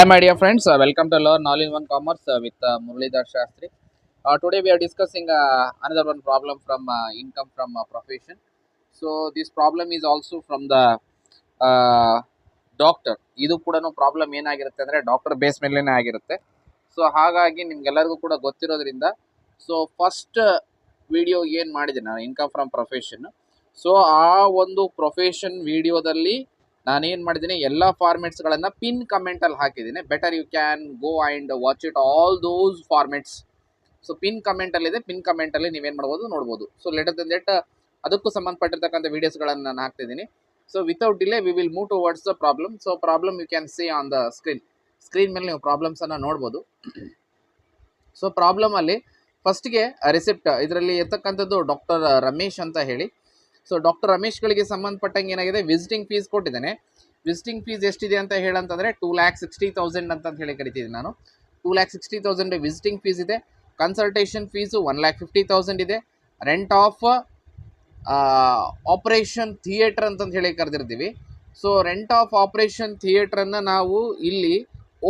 Hi, my dear friends. Welcome to Learn All in One Commerce with Muralidhar Shastri. Today we are discussing another one problem from income from profession. So this problem is also from the doctor. ಇದು ಕೂಡ problem ಏನಾಗಿರುತ್ತೆ ಅಂದರೆ doctor base ಮೇಲೇ ಆಗಿರುತ್ತೆ. So ಹಾಗಾಗಿ ನಿಮ್ಗೆಲ್ಲರಿಗೂ ಕೂಡ ಗೊತ್ತಿರೋದ್ರಿಂದ so first video ಏನು ಮಾಡಿದೆ ನಾನು ಇನ್ಕಮ್ ಫ್ರಮ್ ಪ್ರೊಫೆಷನ್. ಸೊ ಆ ಒಂದು ಪ್ರೊಫೆಷನ್ ವಿಡಿಯೋದಲ್ಲಿ ನಾನೇನು ಮಾಡಿದ್ದೀನಿ, ಎಲ್ಲ ಫಾರ್ಮೆಟ್ಸ್ಗಳನ್ನು ಪಿನ್ ಕಮೆಂಟಲ್ಲಿ ಹಾಕಿದ್ದೀನಿ. Better you can go and watch it all those formats. So pin ಕಮೆಂಟಲ್ಲಿದೆ, ಪಿನ್ ಕಮೆಂಟಲ್ಲಿ ನೀವೇನು ಮಾಡ್ಬೋದು ನೋಡ್ಬೋದು. ಸೊ ಲೆಟರ್ ದನ್ ಲೆಟ್ ಅದಕ್ಕೂ ಸಂಬಂಧಪಟ್ಟಿರ್ತಕ್ಕಂಥ ವೀಡಿಯೋಸ್ಗಳನ್ನು ನಾನು ಹಾಕ್ತಿದ್ದೀನಿ. So without delay we will move towards the problem. So problem you can see on the screen ಮೇಲೆ ನೀವು ಪ್ರಾಬ್ಲಮ್ಸನ್ನು ನೋಡ್ಬೋದು. ಸೊ ಪ್ರಾಬ್ಲಮಲ್ಲಿ ಫಸ್ಟ್ಗೆ ರಿಸಿಪ್ಟ್ ಇದರಲ್ಲಿ ಇರ್ತಕ್ಕಂಥದ್ದು ಡಾಕ್ಟರ್ ರಮೇಶ್ ಅಂತ ಹೇಳಿ. ಸೊ ಡಾಕ್ಟರ್ ರಮೇಶ್ಗಳಿಗೆ ಸಂಬಂಧಪಟ್ಟಂಗೆ ಏನಾಗಿದೆ, ವಿಸಿಟಿಂಗ್ ಫೀಸ್ ಕೊಟ್ಟಿದ್ದೇನೆ. ವಿಸಿಟಿಂಗ್ ಫೀಸ್ ಎಷ್ಟಿದೆ ಅಂತ ಹೇಳಂತಂದರೆ 2,60,000 ಅಂತ ಹೇಳಿ ಕರಿತಿದ್ದೀನಿ ನಾನು. 2,60,000 ವಿಸಿಟಿಂಗ್ ಫೀಸ್ ಇದೆ. ಕನ್ಸಲ್ಟೇಷನ್ ಫೀಸು 1,50,000 ಇದೆ. ರೆಂಟ್ ಆಫ್ ಆಪರೇಷನ್ ಥಿಯೇಟರ್ ಅಂತಂದು ಹೇಳಿ ಕರೆದಿರ್ತೀವಿ. ಸೊ ರೆಂಟ್ ಆಫ್ ಆಪರೇಷನ್ ಥಿಯೇಟ್ರನ್ನು ನಾವು ಇಲ್ಲಿ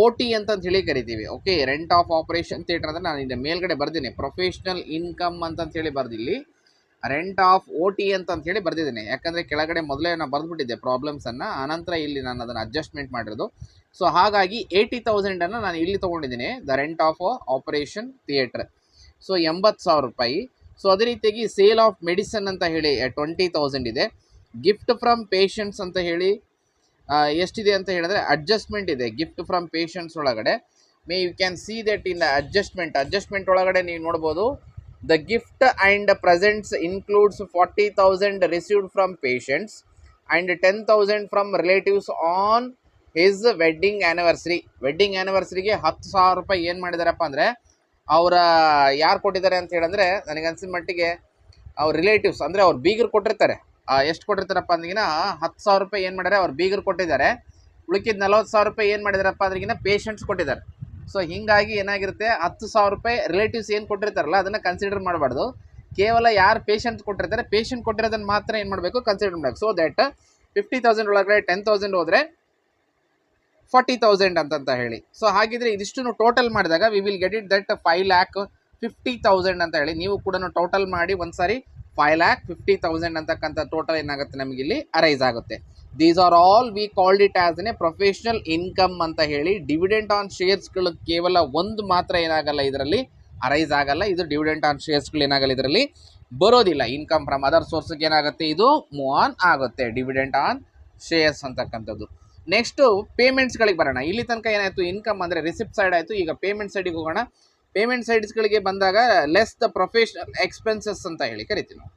OT ಅಂತಂದು ಹೇಳಿ ಕರಿತೀವಿ. Okay, rent of operation theatre ಅಂದರೆ ನಾನು ಇಲ್ಲಿ ಮೇಲ್ಗಡೆ ಬರ್ತೀನಿ, ಪ್ರೊಫೆಷ್ನಲ್ ಇನ್ಕಮ್ ಅಂತಂತ ಹೇಳಿ ಬರ್ದಿಲ್ಲಿ ರೆಂಟ್ ಆಫ್ OT ಅಂತಂತ ಹೇಳಿ ಬರ್ದಿದ್ದೀನಿ. ಯಾಕಂದರೆ ಕೆಳಗಡೆ ಮೊದಲೇ ನಾನು ಬರೆದ್ಬಿಟ್ಟಿದ್ದೆ ಪ್ರಾಬ್ಲಮ್ಸನ್ನು, ಆನಂತರ ಇಲ್ಲಿ ನಾನು ಅದನ್ನು ಅಡ್ಜಸ್ಟ್ಮೆಂಟ್ ಮಾಡಿರೋದು. ಸೊ ಹಾಗಾಗಿ 80,000 ನಾನು ಇಲ್ಲಿ ತೊಗೊಂಡಿದ್ದೀನಿ, the rent of operation theatre. So 80,000 ರೂಪಾಯಿ. ಸೊ ಅದೇ ರೀತಿಯಾಗಿ ಸೇಲ್ ಆಫ್ ಮೆಡಿಸನ್ ಅಂತ ಹೇಳಿ 20,000 ಇದೆ. ಗಿಫ್ಟ್ ಫ್ರಮ್ ಪೇಷಂಟ್ಸ್ ಅಂತ ಹೇಳಿ ಎಷ್ಟಿದೆ ಅಂತ ಹೇಳಿದ್ರೆ ಅಡ್ಜಸ್ಟ್ಮೆಂಟ್ ಇದೆ. ಗಿಫ್ಟ್ ಫ್ರಮ್ ಪೇಷಂಟ್ಸ್ ಒಳಗಡೆ you can see that in adjustment ಒಳಗಡೆ ನೀವು ನೋಡ್ಬೋದು, the gift and presents includes 40,000 received from patients and 10,000 from relatives on his wedding anniversary. Wedding ಆ್ಯನಿವರ್ಸರಿಗೆ 10,000 ರೂಪಾಯಿ ಏನು ಮಾಡಿದಾರಪ್ಪ ಅಂದರೆ ಅವರ ಯಾರು ಕೊಟ್ಟಿದ್ದಾರೆ ಅಂತ ಹೇಳಿದ್ರೆ, ನನಗನ್ಸಿದ ಮಟ್ಟಿಗೆ ಅವ್ರ ರಿಲೇಟಿವ್ಸ್ ಅಂದರೆ ಅವ್ರ ಬೀಗರು ಕೊಟ್ಟಿರ್ತಾರೆ. ಎಷ್ಟು ಕೊಟ್ಟಿರ್ತಾರಪ್ಪ ಅಂದ್ರಿಗಿನ 10,000 ರೂಪಾಯಿ ಏನು ಮಾಡಿದ್ದಾರೆ, ಅವ್ರ ಬೀಗರು ಕೊಟ್ಟಿದ್ದಾರೆ. ಉಳಿಕಿದ 40,000 ರೂಪಾಯಿ ಏನು ಮಾಡಿದಾರಪ್ಪ ಅಂದ್ರಿಗಿನ ಪೇಷಂಟ್ಸ್ ಕೊಟ್ಟಿದ್ದಾರೆ. ಸೊ ಹೀಗಾಗಿ ಏನಾಗಿರುತ್ತೆ, 10,000 ರೂಪಾಯಿ ರಿಲೇಟಿವ್ಸ್ ಏನು ಕೊಟ್ಟಿರ್ತಾರಲ್ಲ ಅದನ್ನು ಕನ್ಸಿಡರ್ ಮಾಡಬಾರ್ದು. ಕೇವಲ ಯಾರು ಪೇಷಂಟ್ ಕೊಟ್ಟಿರ್ತಾರೆ, ಪೇಷಂಟ್ ಕೊಟ್ಟಿರೋದನ್ನು ಮಾತ್ರ ಏನು ಮಾಡಬೇಕು, ಕನ್ಸಿಡರ್ ಮಾಡಬೇಕು. ಸೊ ದಟ್ 50,000 ಒಳಗಡೆ 10,000 ಹೋದರೆ 40,000 ಅಂತ ಹೇಳಿ. ಸೊ ಹಾಗಿದ್ರೆ ಇದಿಷ್ಟು ಟೋಟಲ್ ಮಾಡಿದಾಗ V will get it that 5,50,000 ಅಂತ ಹೇಳಿ. ನೀವು ಕೂಡ ಟೋಟಲ್ ಮಾಡಿ ಒಂದು ಸಾರಿ 5,50,000 ಅಂತಕ್ಕಂಥ ಟೋಟಲ್ ಏನಾಗುತ್ತೆ ನಮಗಿಲ್ಲಿ ಅರೈಸ್ ಆಗುತ್ತೆ. These are all we called it as A professional income ಅಂತ ಹೇಳಿ. ಡಿವಿಡೆಂಟ್ ಆನ್ ಶೇರ್ಸ್ಗಳು ಕೇವಲ ಒಂದು ಮಾತ್ರ ಏನಾಗಲ್ಲ ಇದರಲ್ಲಿ ಅರೈಸ್ ಆಗಲ್ಲ. ಇದು ಡಿವಿಡೆಂಟ್ ಆನ್ ಶೇರ್ಸ್ಗಳು ಏನಾಗಲ್ಲ ಇದರಲ್ಲಿ ಬರೋದಿಲ್ಲ. ಇನ್ಕಮ್ ಫ್ರಮ್ ಅದರ್ ಸೋರ್ಸ್ಗೆ ಏನಾಗುತ್ತೆ, ಇದು ಮೂವ್ ಆನ್ ಆಗುತ್ತೆ, ಡಿವಿಡೆಂಟ್ ಆನ್ ಶೇರ್ಸ್ ಅಂತಕ್ಕಂಥದ್ದು. ನೆಕ್ಸ್ಟು ಪೇಮೆಂಟ್ಸ್ಗಳಿಗೆ ಬರೋಣ. ಇಲ್ಲಿ ತನಕ ಏನಾಯಿತು, ಇನ್ಕಮ್ ಅಂದರೆ ರಿಸಿಪ್ಟ್ ಸೈಡ್ ಆಯಿತು. ಈಗ ಪೇಮೆಂಟ್ ಸೈಡಿಗೆ ಹೋಗೋಣ. ಪೇಮೆಂಟ್ ಸೈಡ್ಸ್ಗಳಿಗೆ ಬಂದಾಗ ಲೆಸ್ ದ ಪ್ರೊಫೆಷನಲ್ ಎಕ್ಸ್ಪೆನ್ಸಸ್ ಅಂತ ಹೇಳಿ ಕರಿತೀವಿ ನಾವು.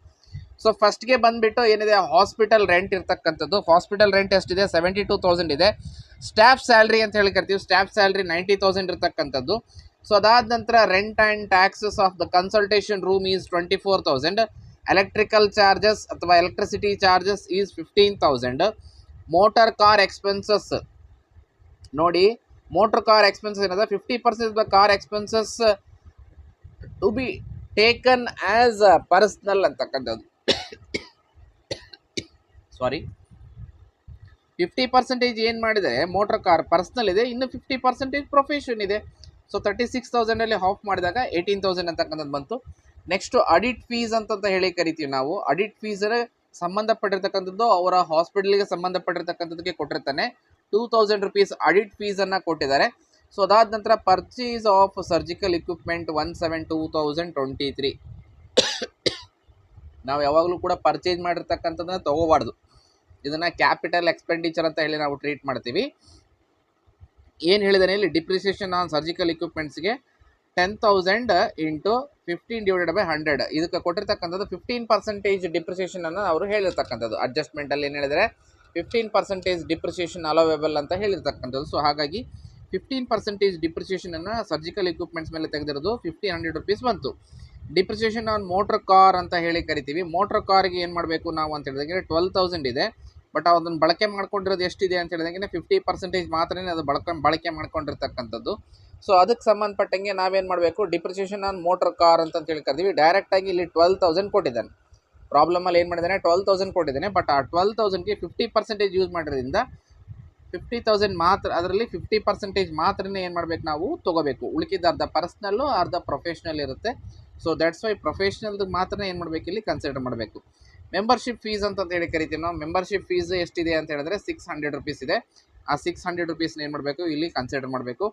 ಸೊ ಫಸ್ಟ್ಗೆ ಬಂದುಬಿಟ್ಟು ಏನಿದೆ, ಹಾಸ್ಪಿಟಲ್ ರೆಂಟ್ ಇರ್ತಕ್ಕಂಥದ್ದು. ಹಾಸ್ಪಿಟಲ್ ರೆಂಟ್ ಎಷ್ಟಿದೆ, 72,000 ಇದೆ. ಸ್ಟಾಫ್ ಸ್ಯಾಲ್ರಿ ಅಂತ ಹೇಳಿ ಕರಿತೀವಿ. ಸ್ಟಾಫ್ ಸ್ಯಾಲ್ರಿ 90,000 ಇರ್ತಕ್ಕಂಥದ್ದು. ಸೊ ಅದಾದ ನಂತರ rent and taxes of the consultation room is 24,000. Electrical charges ಅಥವಾ electricity charges is 15,000. Motor car expenses ನೋಡಿ, ಮೋಟರ್ ಕಾರ್ ಎಕ್ಸ್ಪೆನ್ಸಸ್ ಏನದ 50% of the car expenses to be taken as personal ಅಂತಕ್ಕಂಥದ್ದು. Sorry, 50% ಏನು ಮಾಡಿದೆ motor car personal ಇದೆ, ಇನ್ನು 50% profession ಇದೆ. So 36,000 half ಮಾಡಿದಾಗ 18,000 ಅಂತಕ್ಕಂಥದ್ದು ಬಂತು. ನೆಕ್ಸ್ಟು ಅಡಿಟ್ ಫೀಸ್ ಅಂತ ಹೇಳಿ ಕರಿತೀವಿ ನಾವು. ಅಡಿಟ್ ಫೀಸ್ ಸಂಬಂಧಪಟ್ಟಿರ್ತಕ್ಕಂಥದ್ದು ಅವರ ಹಾಸ್ಪಿಟಲ್ಗೆ ಸಂಬಂಧಪಟ್ಟಿರ್ತಕ್ಕಂಥದ್ದಕ್ಕೆ ಕೊಟ್ಟಿರ್ತಾನೆ. 2,000 ರೂಪೀಸ್ ಅಡಿಟ್ ಫೀಸನ್ನು ಕೊಟ್ಟಿದ್ದಾರೆ. ಸೊ ಅದಾದ ನಂತರ ಪರ್ಚೇಸ್ ಆಫ್ ಸರ್ಜಿಕಲ್ ಇಕ್ವಿಪ್ಮೆಂಟ್ 1/7/2023. ನಾವು ಯಾವಾಗಲೂ ಕೂಡ ಪರ್ಚೇಸ್ ಮಾಡಿರ್ತಕ್ಕಂಥದ್ದನ್ನ ತೊಗೋಬಾರ್ದು. ಇದನ್ನು ಕ್ಯಾಪಿಟಲ್ ಎಕ್ಸ್ಪೆಂಡಿಚರ್ ಅಂತ ಹೇಳಿ ನಾವು ಟ್ರೀಟ್ ಮಾಡ್ತೀವಿ. ಏನು ಹೇಳಿದಾನೆ ಇಲ್ಲಿ, ಡಿಪ್ರಿಸಿಯೇಷನ್ ಆನ್ ಸರ್ಜಿಕಲ್ ಇಕ್ವಿಪ್ಮೆಂಟ್ಸ್ಗೆ 10,000 ಇಂಟು 15/100. ಇದಕ್ಕೆ ಕೊಟ್ಟಿರ್ತಕ್ಕಂಥದ್ದು 15% ಡಿಪ್ರಿಸಿಯೇಷನನ್ನು ಅವರು ಹೇಳಿರ್ತಕ್ಕಂಥದ್ದು. ಅಡ್ಜಸ್ಟ್ಮೆಂಟಲ್ಲಿ ಏನು ಹೇಳಿದರೆ 15% ಡಿಪ್ರಿಸಿಯೇಷನ್ ಅಲೋವೇಬಲ್ ಅಂತ ಹೇಳಿರ್ತಕ್ಕಂಥದ್ದು. ಸೊ ಹಾಗಾಗಿ 15% ಡಿಪ್ರಿಸಿಯೇಷನನ್ನು ಸರ್ಜಿಕಲ್ ಇಕ್ವಿಪ್ಮೆಂಟ್ಸ್ ಮೇಲೆ ತೆಗೆದಿರೋದು 1,500 ರೂಪೀಸ್ ಬಂತು. ಡಿಪ್ರಿಸಿಯೇಷನ್ ಆನ್ ಮೋಟ್ರ್ ಕಾರ್ ಅಂತ ಹೇಳಿ ಕರಿತೀವಿ. ಮೋಟ್ರ್ ಕಾರ್ಗೆ ಏನು ಮಾಡಬೇಕು ನಾವು ಅಂತ ಹೇಳಿದಂಗೆ 12,000 ಇದೆ. ಬಟ್ ಅದನ್ನು ಬಳಕೆ ಮಾಡ್ಕೊಂಡಿರೋದು ಎಷ್ಟಿದೆ ಅಂತ ಹೇಳಿದಂಗೆ 50% ಮಾತ್ರನೇ ಅದು ಬಳಕೆ ಮಾಡ್ಕೊಂಡಿರ್ತಕ್ಕಂಥದ್ದು. ಸೊ ಅದಕ್ಕೆ ಸಂಬಂಧಪಟ್ಟಂಗೆ ನಾವೇನು ಮಾಡಬೇಕು, ಡಿಪ್ರಿಸಿಯೇಷನ್ ಆನ್ ಮೋಟರ್ ಕಾರ್ ಅಂತ ಹೇಳಿ ಕರಿತೀವಿ. ಡೈರೆಕ್ಟಾಗಿ ಇಲ್ಲಿ 12,000 ಕೊಟ್ಟಿದ್ದಾನೆ. ಪ್ರಾಬ್ಲಮಲ್ಲಿ ಏನು ಮಾಡಿದ್ದಾನೆ, 12,000 ಕೊಟ್ಟಿದ್ದಾನೆ. ಬಟ್ ಆ 12,000ಗೆ 50% ಯೂಸ್ ಮಾಡಿರೋದ್ರಿಂದ 50,000 ಮಾತ್ರ, ಅದರಲ್ಲಿ 50% ಮಾತ್ರನೇ ಏನು ಮಾಡಬೇಕು ನಾವು ತೊಗೋಬೇಕು. ಉಳಿಕಿದ ಅರ್ಧ ಪರ್ಸ್ನಲ್ಲು ಅರ್ಧ ಪ್ರೊಫೆಷ್ನಲ್ ಇರುತ್ತೆ. ಸೊ ದ್ಯಾಟ್ಸ್ ವೈ ಪ್ರೊಫೆಷ್ನಲ್ದು ಮಾತ್ರ ಏನು ಮಾಡಬೇಕು, ಇಲ್ಲಿ ಕನ್ಸಿಡರ್ ಮಾಡಬೇಕು. ಮೆಂಬರ್ಶಿಪ್ ಫೀಸ್ ಅಂತ ಹೇಳಿ ಕರಿತೀವಿ ನಾವು. ಮೆಂಬರ್ಶಿಪ್ ಫೀಸ್ ಎಷ್ಟಿದೆ ಅಂತ ಹೇಳಿದ್ರೆ 600 rupees ಇದೆ. ಆ 600 rupees ಏನು ಮಾಡಬೇಕು, ಇಲ್ಲಿ ಕನ್ಸಿಡರ್ ಮಾಡಬೇಕು.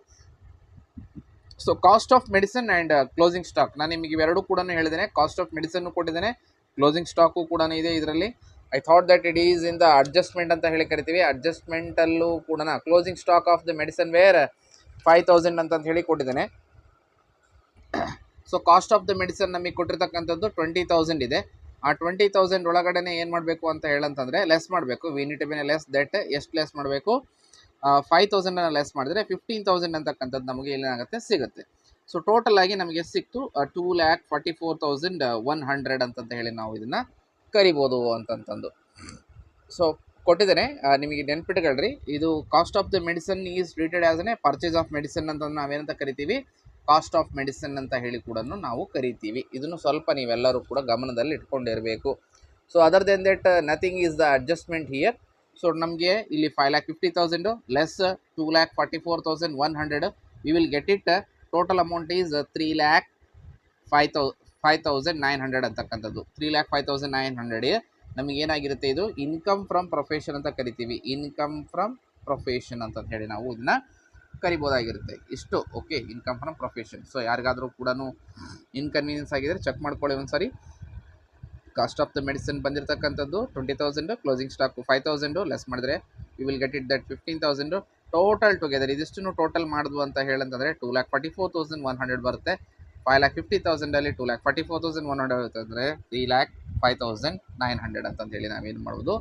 So cost of medicine and closing stock, ನಾನು ನಿಮಗೆ ಇವೆರಡೂ ಕೂಡ ಹೇಳಿದ್ದೇನೆ. ಕಾಸ್ಟ್ ಆಫ್ ಮೆಡಿಸನ್ನು ಕೊಟ್ಟಿದ್ದೇನೆ, ಕ್ಲೋಸಿಂಗ್ ಸ್ಟಾಕು ಕೂಡ ಇದೆ ಇದರಲ್ಲಿ. I thought that it is in the adjustment ಅಂತ ಹೇಳಿ ಕರಿತೀವಿ. ಅಡ್ಜಸ್ಟ್ಮೆಂಟಲ್ಲೂ ಕೂಡ closing stock of the medicine where 5,000 ಅಂತ ಹೇಳಿ ಕೊಟ್ಟಿದ್ದೇನೆ. So cost of the medicine ನಮಗೆ ಕೊಟ್ಟಿರ್ತಕ್ಕಂಥದ್ದು 20,000 ಇದೆ. ಆ 20,000 ಒಳಗಡೆ ಏನು ಮಾಡಬೇಕು ಅಂತ ಹೇಳಂತಂದರೆ ಲೆಸ್ ಮಾಡಬೇಕು. We need to be less that. ಎಷ್ಟು ಲೆಸ್ ಮಾಡಬೇಕು, 5,000 ಲೆಸ್ ಮಾಡಿದರೆ 15,000 ಅಂತಕ್ಕಂಥದ್ದು ನಮಗೆ ಏನಾಗುತ್ತೆ, ಸಿಗುತ್ತೆ. ಸೊ ಟೋಟಲ್ ಆಗಿ ನಮಗೆ ಸಿಕ್ತು 2,44,100 ಅಂತಂತ ಹೇಳಿ ನಾವು ಇದನ್ನು ಕರಿಬೋದು ಅಂತಂತಂದು. ಸೊ ಕೊಟ್ಟಿದ್ದೇನೆ, ನಿಮಗೆ ನೆನ್ಪಿಟ್ಕೊಳ್ರಿ. ಇದು cost of the medicine is treated as A purchase of medicine ಅಂತ ನಾವೇನಂತ ಕರಿತೀವಿ, ಕಾಸ್ಟ್ ಆಫ್ ಮೆಡಿಸನ್ ಅಂತ ಹೇಳಿ ಕೂಡ ನಾವು ಕರಿತೀವಿ. ಇದನ್ನು ಸ್ವಲ್ಪ ನೀವೆಲ್ಲರೂ ಕೂಡ ಗಮನದಲ್ಲಿ ಇಟ್ಕೊಂಡಿರಬೇಕು. So other than that nothing is the adjustment here. So ನಮಗೆ ಇಲ್ಲಿ 5,50,000 less 2,44,100 we will get it. Total amount is 3,05,900 ಅಂತಕ್ಕಂಥದ್ದು. 3,05,900 ನಮಗೇನಾಗಿರುತ್ತೆ, ಇದು ಇನ್ಕಮ್ ಫ್ರಮ್ ಪ್ರೊಫೆಷನ್ ಅಂತ ಕರಿತೀವಿ. ಇನ್ಕಮ್ ಫ್ರಮ್ ಪ್ರೊಫೆಷನ್ ಅಂತ ಹೇಳಿ ನಾವು ಇದನ್ನ ಕರಿಬೋದಾಗಿರುತ್ತೆ. ಇಷ್ಟು okay, income from profession. So ಯಾರಿಗಾದರೂ ಕೂಡ ಇನ್ಕನ್ವೀನಿಯನ್ಸ್ ಆಗಿದ್ರೆ ಚೆಕ್ ಮಾಡ್ಕೊಳ್ಳಿ ಒಂದ್ಸರಿ. ಕಾಸ್ಟ್ ಆಫ್ ದ ಮೆಡಿಸಿನ್ ಬಂದಿರತಕ್ಕಂಥದ್ದು 20,000, ಕ್ಲೋಸಿಂಗ್ ಸ್ಟಾಕು 5,000 ಲೆಸ್ ಮಾಡಿದ್ರೆ you will get it that 15,000. Total together ಇದಿಷ್ಟು ಟೋಟಲ್ ಮಾಡಿದ್ವು ಅಂತ ಹೇಳಂತಂದರೆ 2,44,100 ಬರುತ್ತೆ. 5,50,000 2,44,100 ಅಂತಂದರೆ 3,05,900 ಅಂತಂತ ಹೇಳಿ ನಾವೇನು ಮಾಡ್ಬೋದು,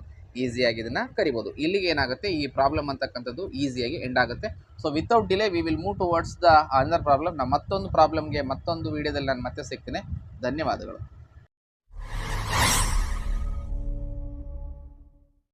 ಈಸಿಯಾಗಿ ಇದನ್ನು ಕರಿಬೋದು. ಇಲ್ಲಿಗೆ ಏನಾಗುತ್ತೆ, ಈ ಪ್ರಾಬ್ಲಮ್ ಅಂತಕ್ಕಂಥದ್ದು ಈಸಿಯಾಗಿ ಎಂಡ್ ಆಗುತ್ತೆ. So without delay we will move towards the another problem. ನಾನು ಮತ್ತೊಂದು ಪ್ರಾಬ್ಲಮ್ಗೆ ಮತ್ತೊಂದು ವೀಡಿಯೋದಲ್ಲಿ ನಾನು ಮತ್ತೆ ಸಿಗ್ತೀನಿ. ಧನ್ಯವಾದಗಳು.